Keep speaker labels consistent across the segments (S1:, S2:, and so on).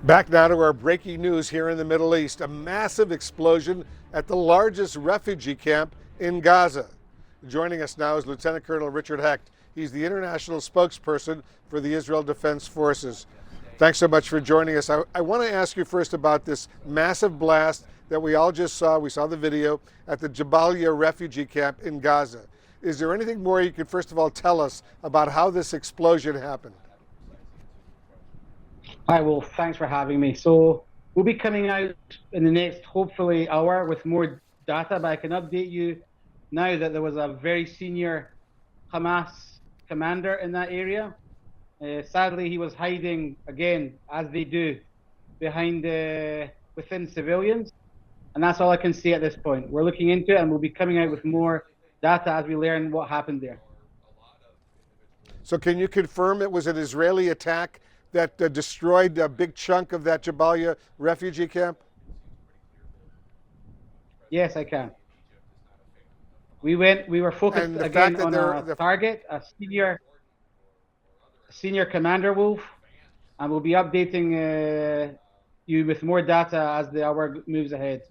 S1: Back now to our breaking news here in the Middle East. A massive explosion at the largest refugee camp in Gaza. Joining us now is Lieutenant Colonel Richard Hecht. He's the international spokesperson for the Israel Defense Forces. Thanks so much for joining us. I want to ask you first about this massive blast that we all just saw. We saw the video at the Jabalia refugee camp in Gaza. Is there anything more you could first of all tell us about how this explosion happened?
S2: Hi, Wolf. Thanks for having me. So we'll be coming out in the next, hopefully, hour with more data, but I can update you now that there was a very senior Hamas commander in that area. Sadly, he was hiding, again, as they do, behind within civilians. And that's all I can say at this point. We're looking into it, and we'll be coming out with more data as we learn what happened there.
S1: So can you confirm it was an Israeli attack that destroyed a big chunk of that Jabalia refugee camp?
S2: Yes, I can. We were focused again on a target, a senior commander, Wolf, and we'll be updating you with more data as the hour moves ahead.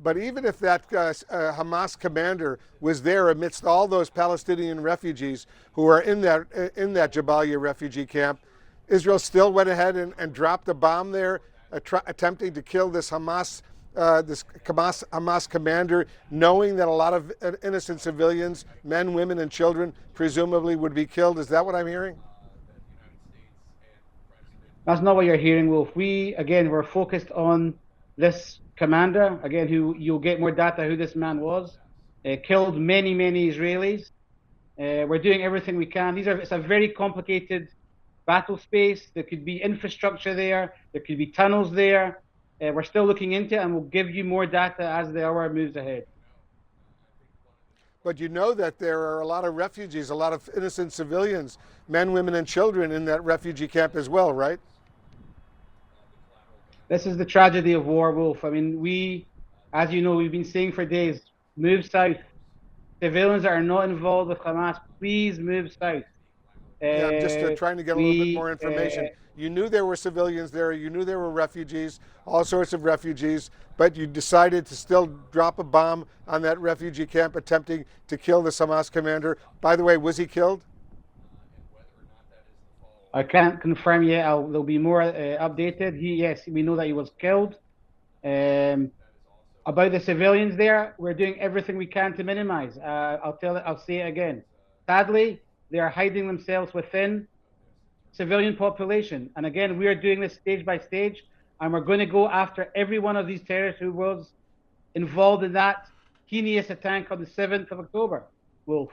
S1: But even if that Hamas commander was there amidst all those Palestinian refugees who are in that Jabalia refugee camp, Israel still went ahead and dropped a bomb there, attempting to kill this Hamas commander, knowing that a lot of innocent civilians, men, women, and children, presumably would be killed. Is that what I'm hearing?
S2: That's not what you're hearing, Wolf. We're focused on this commander, again, who you'll get more data who this man was. Killed many Israelis. We're doing everything we can. It's a very complicated battle space. There could be infrastructure there. There could be tunnels there. We're still looking into it, and we'll give you more data as the hour moves ahead.
S1: But you know that there are a lot of refugees, a lot of innocent civilians, men, women, and children in that refugee camp as well, right?
S2: This is the tragedy of war, Wolf. I mean, as you know, we've been saying for days, move south. Civilians that are not involved with Hamas, please move south.
S1: Yeah, I'm just trying to get a little bit more information. You knew there were civilians there, you knew there were refugees, all sorts of refugees, but you decided to still drop a bomb on that refugee camp attempting to kill the Hamas commander. By the way, was he killed?
S2: I can't confirm yet. There'll be more updated. Yes, we know that he was killed. About the civilians there, we're doing everything we can to minimize. I'll say it again. Sadly, they are hiding themselves within civilian population. And again, we are doing this stage by stage, and we're going to go after every one of these terrorists who was involved in that heinous attack on the 7th of October, Wolf.